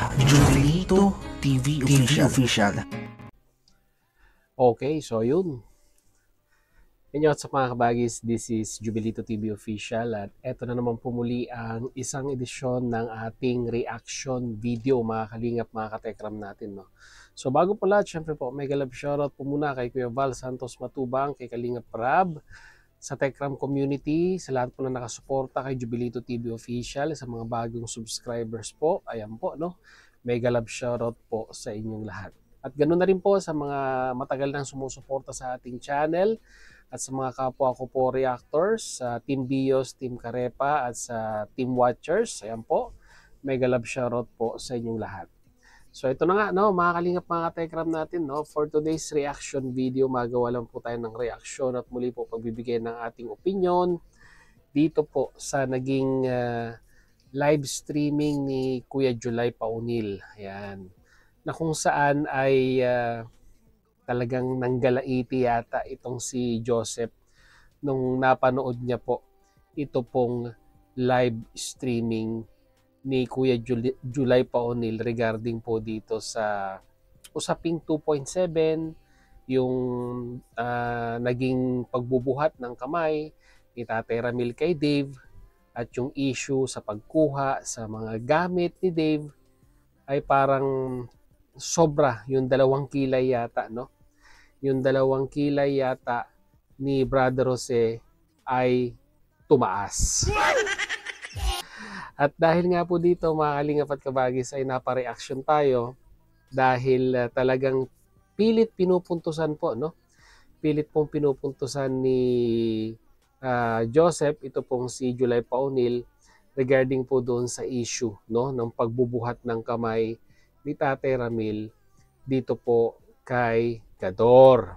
Jubilito TV Official. Okay, so yun. Inyo at sa mga kabagis, this is Jubilito TV Official at eto na naman po muli ang isang edisyon ng ating reaction video, mga kalingap, mga katekram natin. No? So bago po lahat, syempre po, mega love shoutout po muna kay Kuya Val Santos Matubang, kay Kalingap Rab, sa Tekram community, sa lahat po na nakasuporta kay Jubilito TV Official, sa mga bagong subscribers po, ayan po, no? Mega love shoutout po sa inyong lahat. At ganoon na rin po sa mga matagal nang sumusuporta sa ating channel at sa mga kapwa ko po reactors, sa Team Bios, Team Karepa at sa Team Watchers. Ayan po, mega love shoutout po sa inyong lahat. So ito na nga, no, mga kalingap, mga Tekram natin, no, for today's reaction video, magawa lang po tayo ng reaction at muli po pagbibigay ng ating opinion dito po sa naging live streaming ni Kuya July Paunil. Ayan. Na kung saan ay talagang nanggalaiti yata itong si Joseph nung napanood niya po ito pong live streaming ni Kuya July Paunil regarding po dito sa usaping 2.7, yung naging pagbubuhat ng kamay ni Tatay Ramil kay Dave at yung issue sa pagkuha sa mga gamit ni Dave ay parang sobra yung 2 kilay yata, no? Yung 2 kilay yata ni Brother Jose ay tumaas. At dahil nga po dito, mga kalingap at kabagis, ay napareaction tayo dahil talagang pilit pinupuntusan po, no? Pilit pong pinupuntusan ni Joseph, ito pong si July Paunil, regarding po doon sa issue, no, ng pagbubuhat ng kamay ni Tatay Ramil dito po kay Gador.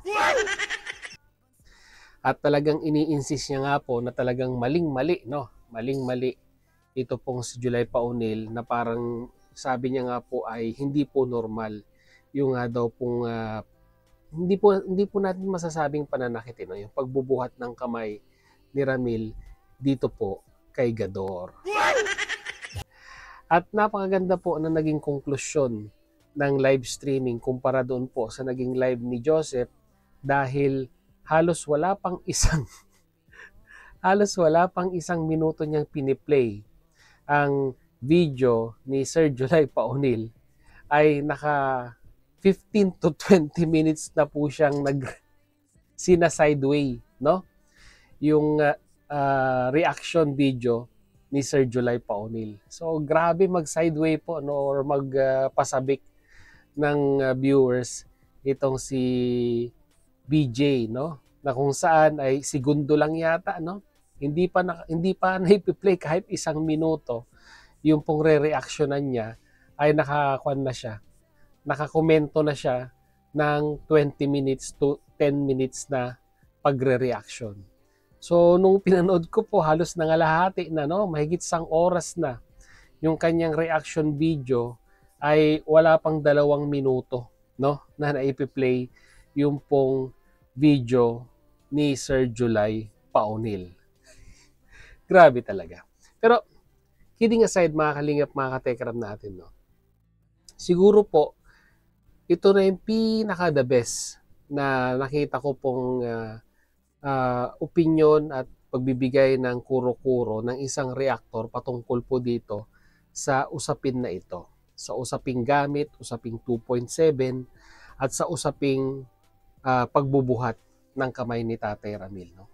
At talagang ini-insist niya nga po na talagang maling-mali, no? Maling-mali ito pong si July Paunil, na parang sabi niya nga po ay hindi po normal yung nga daw pong hindi po natin masasabing pananakit, no? Yung pagbubuhat ng kamay ni Ramil dito po kay Gador. At napakaganda po na naging konklusyon ng live streaming kumpara doon po sa naging live ni Joseph, dahil halos wala pang isang minuto niyang piniplay ang video ni Sir July Paunil ay naka 15 to 20 minutes na po siyang sina-sideway, no? Yung reaction video ni Sir July Paunil. So grabe mag-sideway po, no, or magpasabik ng viewers itong si BJ, no, na kung saan ay segundo lang yata, no, hindi pa na-play kahit 1 minuto yung pong re-reactionan niya ay nakakomento na siya ng 20 minutes to 10 minutes na pagre-reaction. So nung pinanood ko po, halos nangalahati na, no, mahigit 1 oras na yung kanyang reaction video, ay wala pang 2 minuto, no, na naipi-play yung pong video ni Sir July Paunil. Grabe talaga. Pero kidding aside, mga kalingap, mga katekram natin, no, siguro po ito na yung pinaka-the best na nakita ko pong opinion at pagbibigay ng kuro-kuro ng isang reactor patungkol po dito sa usapin na ito. Sa usaping gamit, usaping 2.7, at sa usaping pagbubuhat ng kamay ni Tatay Ramil, no?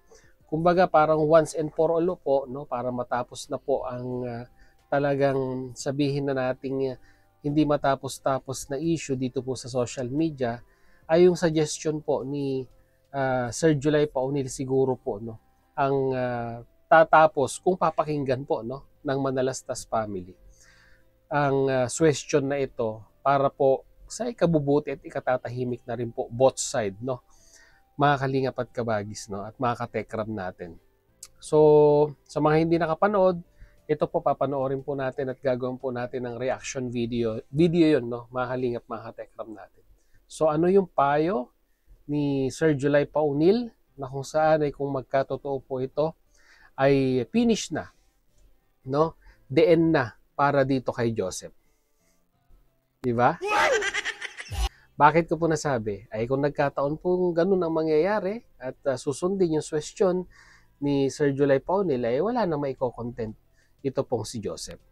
Kumbaga parang once and for all po, no, para matapos na po ang talagang sabihin na nating hindi matapos-tapos na issue dito po sa social media, ay yung suggestion po ni Sir July Paunil siguro po, no, ang tatapos kung papakinggan po, no, ng Manalastas family ang question na ito, para po sa ikabubuti at ikatatahimik na rin po both side, no, mga kalingap at kabagis, no, at mga katekram natin. So sa mga hindi nakapanood, ito po papanoorin po natin at gagawin po natin ng reaction video yun, no, mga kalingap, mga katekram natin. So ano yung payo ni Sir July Paunil, na kung saan ay kung magkatotoo po ito ay finish na, no, the end na para dito kay Joseph. Di ba? Bakit ko po nasabi? Ay kung nagkataon po ganun ang mangyayari at susundin yung suwestyon ni Sir July Paunil, ay wala na maiko-content ito pong si Joseph.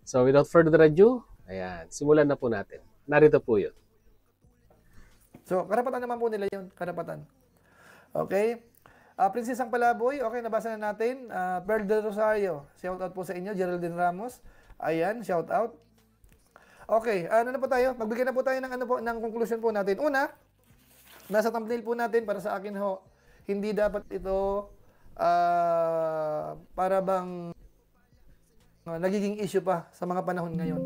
So without further ado, ayan, simulan na po natin. Narito po yun. So, karapatan naman po nila yun. Karapatan. Okay? Princess ang Palaboy, okay, nabasa na natin. Pearl de Rosario, shout out po sa inyo. Geraldine Ramos, ayan, shout out. Okay, ano na po tayo? Magbigay na po tayo ng, ng conclusion po natin. Una, nasa thumbnail po natin para sa akin ho, hindi dapat ito para bang nagiging issue pa sa mga panahon ngayon.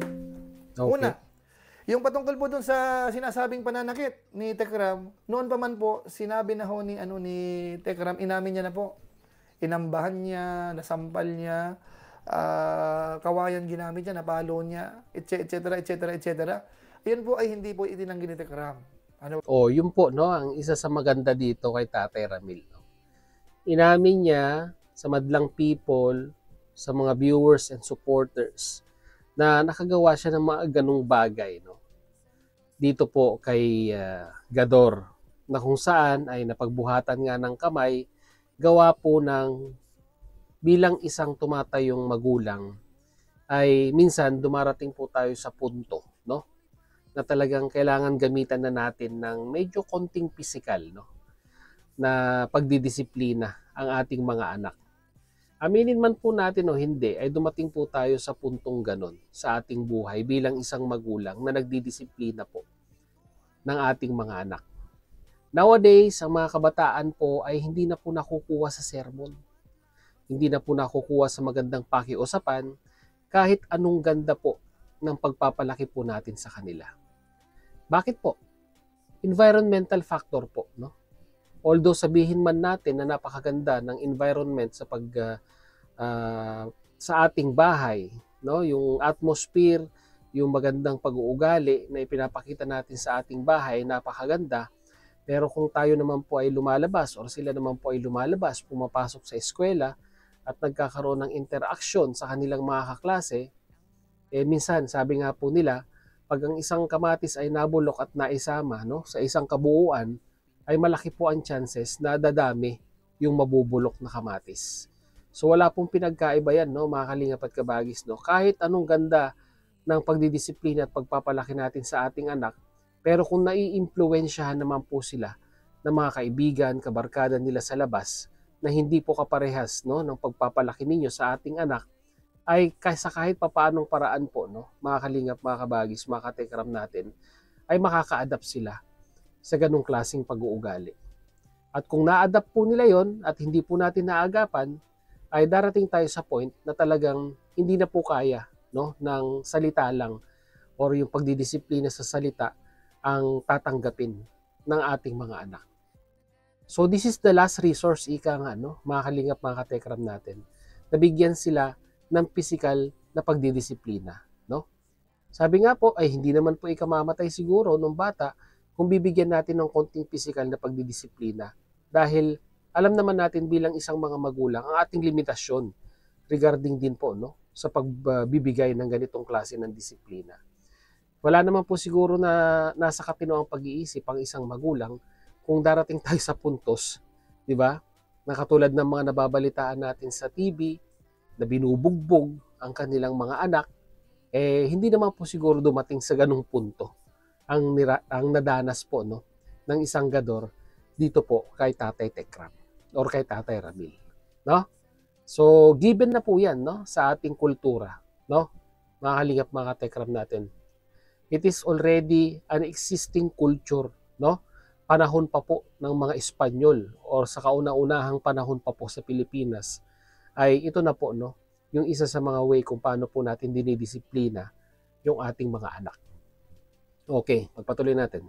Okay. Una, yung patungkol po dun sa sinasabing pananakit ni Tekram, noon pa man po, sinabi na ho ni Tekram, inamin niya na po. Inambahan niya, nasampal niya, kawayan ginamit niya, napalo niya, etc. Ayun po ay hindi po itinanggi ni Tekram. Ano? Yun po, no, ang isa sa maganda dito kay Tatay Ramil. No? Inamin niya sa madlang people, sa mga viewers and supporters, na nakagawa siya ng mga ganung bagay, no? Dito po kay Gador, na kung saan ay napagbuhatan nga ng kamay, gawa po ng bilang isang tumatayong magulang, ay minsan dumarating po tayo sa punto, no? Na talagang kailangan gamitan na natin ng medyo konting pisikal, no? Na pagdidisiplina ang ating mga anak. Aminin man po natin o hindi, ay dumating po tayo sa puntong ganon sa ating buhay bilang isang magulang na nagdidisiplina po ng ating mga anak. Nowadays, ang mga kabataan po ay hindi na po nakukuha sa sermon. Hindi na po nakukuha sa magandang pakiusapan kahit anong ganda po ng pagpapalaki po natin sa kanila. Bakit po? Environmental factor po, no? Although sabihin man natin na napakaganda ng environment sa sa ating bahay, no, yung atmosphere, yung magandang pag-uugali na ipinapakita natin sa ating bahay, napakaganda. Pero kung tayo naman po ay lumalabas or sila naman po ay lumalabas, pumapasok sa eskwela at nagkakaroon ng interaction sa kanilang mga kaklase, minsan sabi nga po nila, pag ang isang kamatis ay nabulok at naisama, no, sa isang kabuuan, ay malaki po ang chances na dadami yung mabubulok na kamatis. So wala pong pinagkaiba yan, no, mga kalingap at kabagis, no? Kahit anong ganda ng pagdidisiplina at pagpapalaki natin sa ating anak, pero kung nai-impluwensyahan naman po sila ng mga kaibigan, kabarkada nila sa labas, na hindi po kaparehas, no, ng pagpapalaki ninyo sa ating anak, ay sa kahit papaanong paraan po, no, mga kalingap, mga kabagis, mga katekram natin, ay makaka-adapt sila sa ganong klaseng pag-uugali. At kung na-adapt po nila yon at hindi po natin naagapan, ay darating tayo sa point na talagang hindi na po kaya, no, ng salita lang or yung pagdidisiplina sa salita ang tatanggapin ng ating mga anak. So this is the last resource, ika nga, no, mga kalingap, mga katekram natin, nabigyan sila ng physical na pagdidisiplina, no? Sabi nga po, ay hindi naman po ikamamatay siguro nung bata kung bibigyan natin ng konting physical na pagdidisiplina. Dahil alam naman natin bilang isang mga magulang ang ating limitasyon regarding din po, no, sa pagbibigay ng ganitong klase ng disiplina. Wala naman po siguro na nasa katinoang pag-iisip ang isang magulang kung darating tayo sa puntos, di ba? Na katulad ng mga nababalitaan natin sa TV, na binubugbog ang kanilang mga anak, hindi naman po siguro dumating sa ganung punto ang nadanas po, no, ng isang Gador dito po kay Tatay Tekram or kay Tatay Ramil, no? So given na po 'yan, no, sa ating kultura, no, mga kalingap, mga Tekram natin. It is already an existing culture, no? Panahon pa po ng mga Espanyol or sa kauna-unahang panahon pa po sa Pilipinas ay ito na po, no, yung isa sa mga way kung paano po natin dinidisiplina yung ating mga anak. Okay, magpatuloy natin.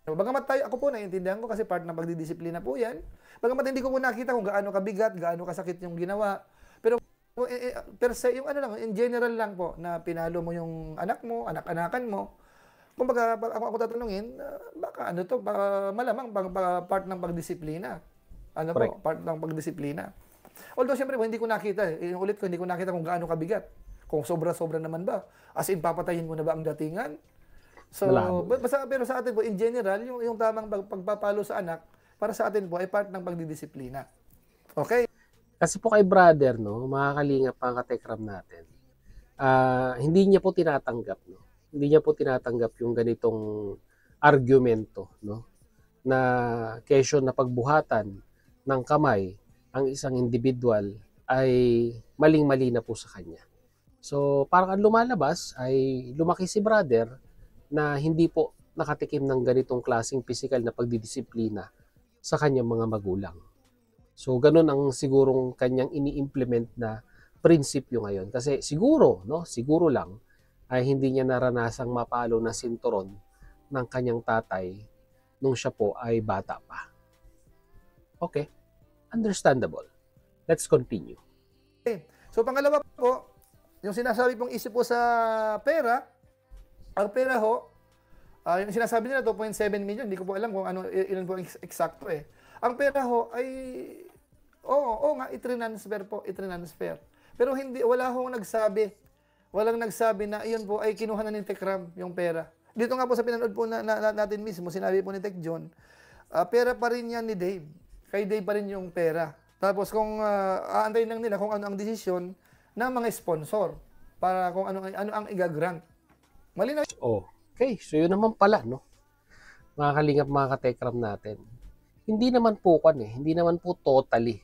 Bagamat ako po naiintindihan ko kasi part ng pagdidisiplina po yan. Bagamat hindi ko po nakita kung gaano kabigat, gaano kasakit yung ginawa. Pero per se, yung ano lang, in general lang po, na pinalo mo yung anak mo, anak-anakan mo. Kung baga, ako tatanungin, baka ano to, baka malamang part ng pagdisiplina. Ano Correct. po, part ng pagdisiplina. Although, siyempre, hindi ko nakita. Ulit ko, hindi ko nakita kung gaano kabigat. Kung sobra-sobra naman ba? As in, papatayin mo na ba ang datingan? So, Malabo. pero sa atin po, in general, yung tamang pagpapalo sa anak, para sa atin po, ay part ng pagdidisiplina. Okay? Kasi po kay brother, no, mga kalingap, mga katekram natin, hindi niya po tinatanggap, no? Hindi niya po tinatanggap yung ganitong argumento, no? Na kesyo na pagbuhatan ng kamay ang isang individual ay maling-mali na po sa kanya. So, parang ang lumalabas ay lumaki si brother na hindi po nakatikim ng ganitong klaseng physical na pagdidisiplina sa kanyang mga magulang. So, ganun ang sigurong kanyang ini-implement na prinsipyo ngayon. Kasi siguro, no, siguro lang, ay hindi niya naranasang mapalo na sinturon ng kanyang tatay nung siya po ay bata pa. Okay, understandable. Let's continue. So, pangalawa po, yung sinasabi pong isip po sa pera, ang pera ho, yung sinasabi nila 2.7 million, hindi ko po alam kung ano, ilan po eksakto eh. Ang pera ho ay, oo nga, itre-transfer po, itre-transfer. Pero hindi, walang nagsabi na iyon po ay kinuha na ni Tekram yung pera. Dito nga po sa pinanood po natin mismo, sinabi po ni Tek John, pera pa rin yan ni Dave. Kay Dave pa rin yung pera. Tapos kung aantayin lang nila kung ano ang desisyon ng mga sponsor para kung ano ang igagrant. Malinaw. Okay, so yun naman pala, no? Mga kalingap, mga katekram natin. Hindi naman po hindi naman po totally,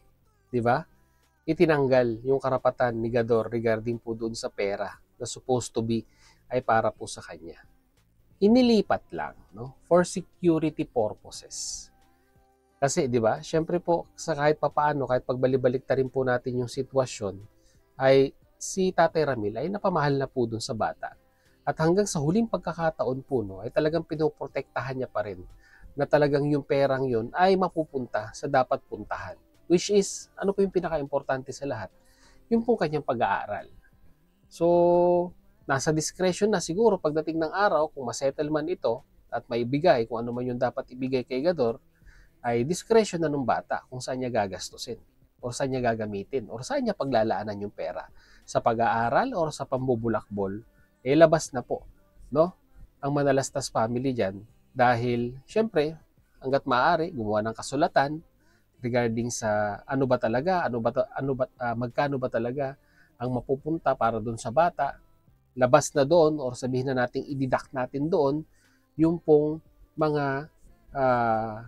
di ba? Itinanggal yung karapatan ni Gador regarding po doon sa pera na supposed to be ay para po sa kanya. Inilipat lang, no? For security purposes. Kasi, di ba, syempre po, sa kahit papaano, kahit pagbalik-balik rin po natin yung sitwasyon, ay si Tatay Ramil ay napamahal na po dun sa bata. At hanggang sa huling pagkakataon po, no, ay talagang pinoprotektahan niya pa rin na talagang yung perang yun ay mapupunta sa dapat puntahan. Which is, ano po yung pinaka-importante sa lahat? Yung po kanyang pag-aaral. So, nasa discretion na siguro pagdating ng araw, kung masettle man ito at maibigay, kung ano man yung dapat ibigay kay Gador, ay discretion na ng bata kung saan niya gagastusin o saan niya gagamitin o saan niya paglalaanan yung pera. Sa pag-aaral o sa pambubulakbol, labas na po, no? Ang Manalastas family dyan dahil, syempre, hanggat maaari, gumawa ng kasulatan regarding sa magkano ba talaga ang mapupunta para doon sa bata, labas na doon or sabihin na natin i-deduct natin doon yung pong mga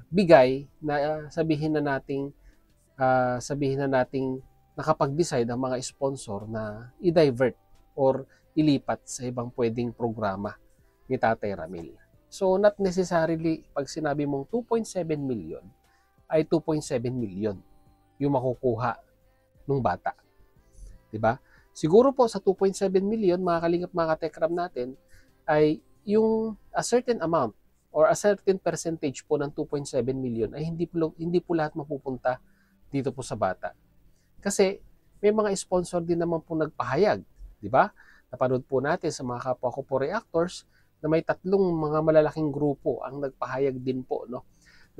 bigay na sabihin na nating nakapag-decide ang mga sponsor na i-divert or ilipat sa ibang pwedeng programa ni Tatay Ramil. So not necessarily pag sinabi mong 2.7 million ay 2.7 million yung makukuha ng bata. 'Di ba? Siguro po sa 2.7 million mga kalingap, mga katekram natin ay yung a certain amount or a certain percentage po ng 2.7 million ay hindi po lahat mapupunta dito po sa bata. Kasi may mga sponsor din naman po nagpahayag, di ba? Napanood po natin sa mga kapwa ko po reactors na may 3 mga malalaking grupo ang nagpahayag din po, no,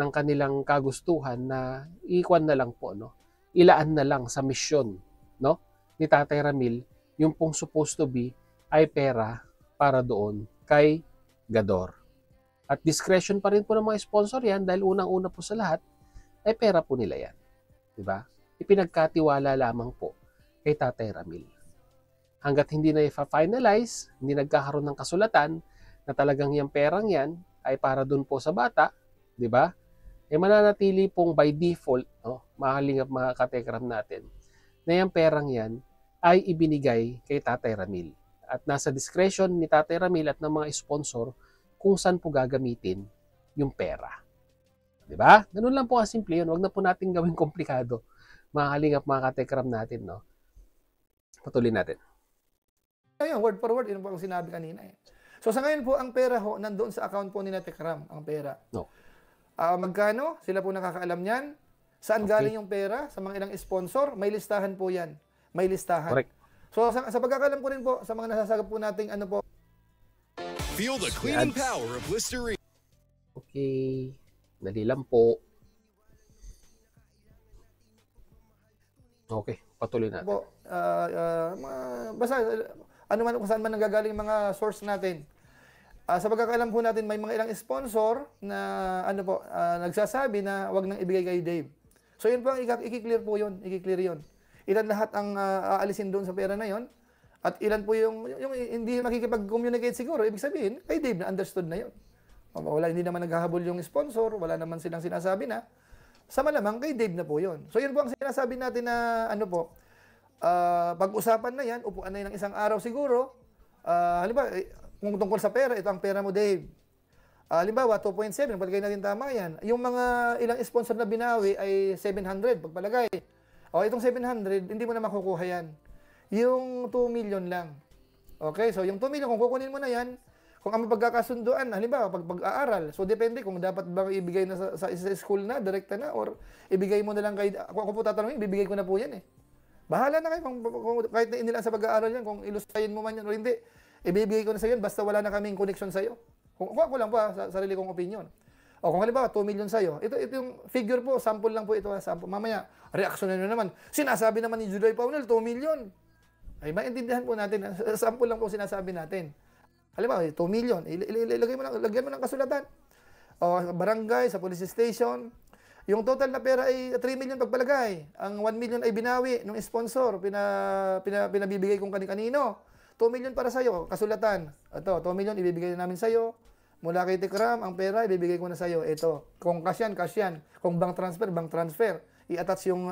ng kanilang kagustuhan na ikuan na lang po, no, ilaan na lang sa misyon, no, ni Tatay Ramil yung pong supposed to be ay pera para doon kay Gador. At discretion pa rin po ng mga sponsor yan dahil unang-una po sa lahat ay pera po nila yan. Diba? Ipinagkatiwala lamang po kay Tatay Ramil. Hanggat hindi na i-finalize, hindi nagkakaroon ng kasulatan na talagang yung perang yan ay para dun po sa bata, diba? Mananatili pong by default, no, mga kalingap, mga katekram natin, na yung perang yan ay ibinigay kay Tatay Ramil. At nasa discretion ni Tatay Ramil at ng mga sponsor kung saan po gagamitin yung pera. Diba? Ganun lang po kasimple yun. Huwag na po natin gawing komplikado. Mga kalingap, mga katekram natin, no? Patuloy natin. Ayun, word for word, yun po ang sinabi kanina eh. So sa ngayon po, ang pera ho, nandoon sa account po ni Tekram, ang pera. No. Magkano? Sila po nakakaalam niyan. Saan galing yung pera? Sa mga ilang sponsor? May listahan po yan. May listahan. Correct. So sa pagkakalam ko rin po, sa mga nasasagap po nating ano po, feel the cleaning power of Listerine. Okay. Dali lang po. Okay. Patuloy natin. po, basta ano man kung saan man nanggagaling mga source natin. Sa pagkakaalam po natin, may mga ilang sponsor na nagsasabi na wag nang ibigay kay Dave. So yun po ang i-clear po yun, i-clear yun. Ilan lahat ang aalisin doon sa pera na yon at ilan po yung hindi makikipag-communicate siguro, ibig sabihin, kay Dave na understood na yun. Wala, hindi naman naghahabol yung sponsor, wala naman silang sinasabi na, sa malamang kay Dave na po yun. So yun po ang sinasabi natin na pag-usapan na yan, upuan na yan ng isang araw siguro, halimbawa, kung tungkol sa pera, ito ang pera mo, Dave. Halimbawa, 2.7, palagay natin tama yan. Yung mga ilang sponsor na binawi ay 700, pagpalagay. O, itong 700, hindi mo na makukuha yan. Yung 2 million lang. Okay, so yung 2 million, kung kukunin mo na yan, kung ang pagkakasunduan, halimbawa, pag-aaral, so depende kung dapat bang ibigay na sa school na, direkta na, or ibigay mo na lang kay, kung ako po tatanungin, ibibigay ko na po yan eh. Bahala na kayo kung kahit na inilaan sa pag-aaral yan, kung ilustrayin mo man yan o hindi, ibibigay ko na sa iyo, basta wala na kaming connection sa iyo. Kung ako lang po sa sarili kong opinion. O kung halimbawa 2 million sa iyo, ito yung figure po, sample lang po ito, sample. Mamaya reaksyonan niyo naman. Sinasabi naman ni Juday Paunel 2 million. Ay maintindihan po natin, sample lang po sinasabi natin. Halimbawa 2 million, ilagay mo lang, lagyan mo ng kasulatan. O barangay, sa police station, yung total na pera ay 3 million pagpalagay. Ang 1 million ay binawi ng sponsor, pinabibigay kung kanino. 2 million para sa'yo, kasulatan. Ito, 2 million ibibigay na namin sa'yo. Mula kay Tikram, ang pera ibibigay ko na sa'yo. Ito, kung cash yan, cash yan. Kung bank transfer. I-attach yung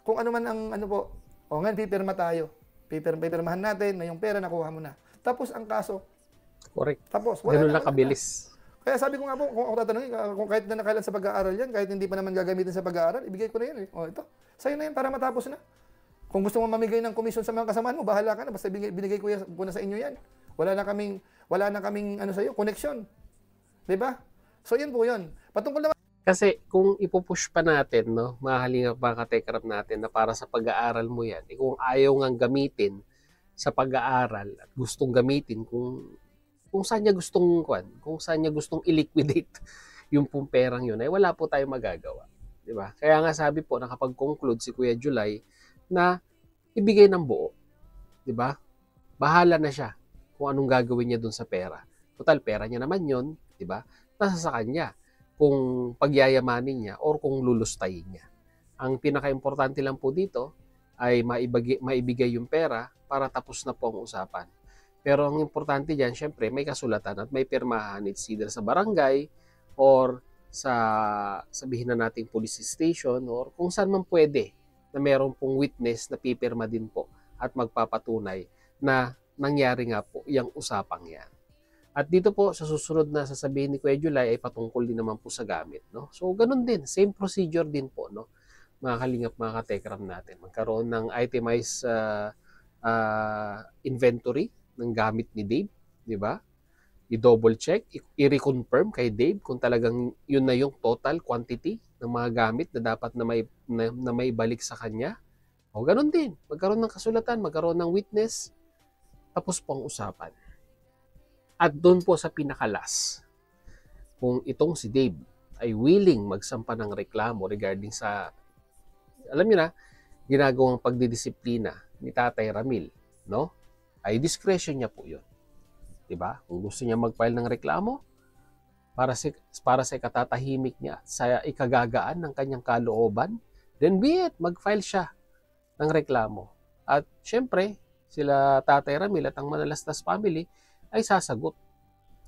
kung ano man ang po. O ngayon, pipirma tayo. Pipirmahan natin na yung pera nakuha mo na. Tapos ang kaso. Correct. Tapos, ganun lang kabilis. Kaya sabi ko nga po, kung ako tatanungin, kung kahit na nakailan sa pag-aaral yan, kahit hindi pa naman gagamitin sa pag-aaral, ibigay ko na yan. O ito, sa'yo na yan para matapos na. Kung gusto mo mamigay ng komisyon sa mga kasamahan mo, bahala ka na. Basta binigay ko na sa inyo yan. Wala na kaming sa'yo, connection. Diba? So, yun po yun. Patungkol naman. Kasi kung ipupush pa natin, no, mga halingap mga katekrab natin na para sa pag-aaral mo yan, kung ayaw ngang gamitin sa pag-aaral at gustong gamitin kung saan niya gustong i-liquidate yung pong perang yun, ay wala po tayong magagawa. Diba? Kaya nga sabi po, nakapag-conclude si Kuya July, na ibigay ng buo. 'Di ba? Bahala na siya kung anong gagawin niya doon sa pera. Total pera niya naman 'yon, 'di ba? Nasa sa kanya kung pagyayamanin niya or kung lulustayin niya. Ang pinaka-importante lang po dito ay maibigay yung pera para tapos na po ang usapan. Pero ang importante diyan, syempre, may kasulatan at may pirmahan, it's either sa barangay or sa sabihin na nating police station or kung saan man pwede na meron pong witness na pipirma din po at magpapatunay na nangyari nga po yung usapang yan. At dito po sa susunod na sasabihin ni Kuya July ay patungkol din naman po sa gamit. No? So ganun din, same procedure din po, no? Mga kalingap, mga katekram natin. Magkaroon ng itemized inventory ng gamit ni Dave, di ba? I-double check, i-reconfirm kay Dave kung talagang yun na yung total quantity ng mga gamit na dapat na may balik sa kanya. O ganun din, magkaroon ng kasulatan, magkaroon ng witness, tapos po ang usapan. At doon po sa pinakalas, kung itong si Dave ay willing magsampa ng reklamo regarding sa, alam niyo na, ginagawang pagdidisiplina ni Tatay Ramil, no? Ay discretion niya po yun. Diba? Kung gusto niya mag-file ng reklamo para sa ikatatahimik niya, sa ikagagaan ng kanyang kalooban, then be it, mag-file siya ng reklamo. At syempre, sila Tatay Ramil at ang Manalastas family ay sasagot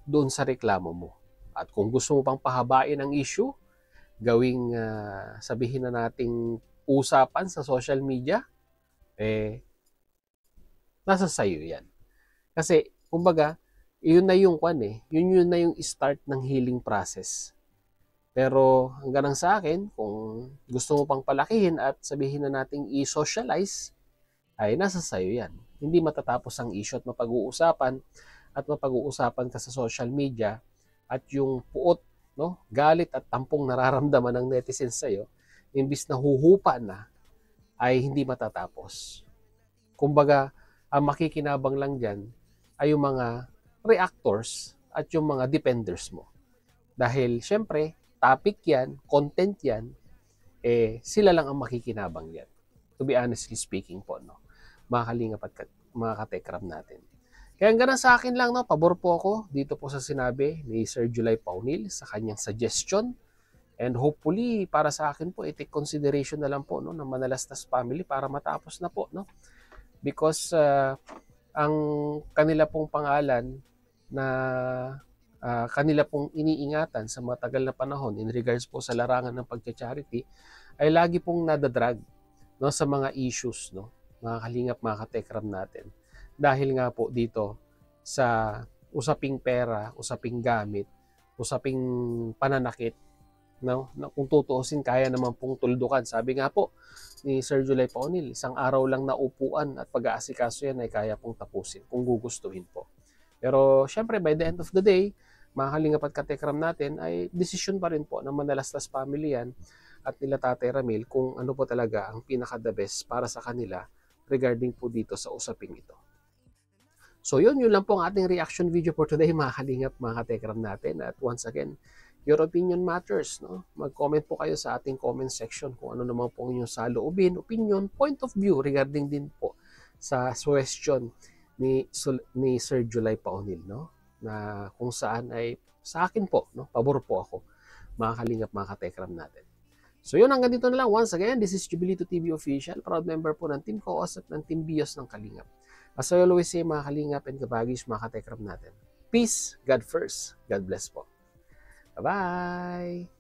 doon sa reklamo mo. At kung gusto mo pang pahabain ang issue, gawing sabihin na nating usapan sa social media, nasa sayo yan. Kasi, kumbaga, yun na yung yun na yung start ng healing process. Pero hanggang sa akin, kung gusto mo pang palakihin at sabihin na nating i-socialize, ay nasa sayo yan. Hindi matatapos ang issue at mapag-uusapan ka sa social media at yung puot, no, galit at tampong nararamdaman ng netizens sa'yo, imbis na huhupa na, ay hindi matatapos. Kumbaga, ang makikinabang lang dyan ay yung mga reactors at yung mga defenders mo. Dahil syempre, topic yan, content yan, sila lang ang makikinabang yan. To be honestly speaking po, no? Mga kalingap at mga katekram natin. Kaya hanggang sa akin lang, no, pabor po ako dito po sa sinabi ni Sir July Paunil sa kanyang suggestion. And hopefully, para sa akin po, i-take consideration na lang po, no, ng Manalastas family para matapos na po, no? Because ang kanila pong pangalan na kanila pong iniingatan sa matagal na panahon in regards po sa larangan ng pagcha-charity ay lagi pong nadadrag, no, sa mga issues, no, mga kalingap, mga katekram natin. Dahil nga po dito sa usaping pera, usaping gamit, usaping pananakit, no, na kung tutuusin kaya naman pong tuldukan. Sabi nga po ni Sir July Paunil, isang araw lang na upuan at pag-aasikaso yan ay kaya pong tapusin kung gugustuhin po. Pero syempre by the end of the day, mga kalingap at katekram natin ay desisyon pa rin po ng Manalastas family yan at nila Tatay Ramil kung ano po talaga ang pinaka-the best para sa kanila regarding po dito sa usaping ito. So yun lang po ang ating reaction video for today, mga kalingap, mga katekram natin. At once again, your opinion matters, no? Mag-comment po kayo sa ating comment section kung ano naman po inyong saloobin, opinion, point of view regarding din po sa question ni Sir July Paunil, no? Na kung saan ay sa akin po, no? Pabor po ako, mga kalingap, mga katekram natin. So yun, hanggang dito na lang. Once again, this is Jubilito TV Official, proud member po ng Team Koos at ng Team Bios ng Kalingap. As I always say, mga kalingap and kabagis, mga katekram natin, peace, God first, God bless po. Bye-bye!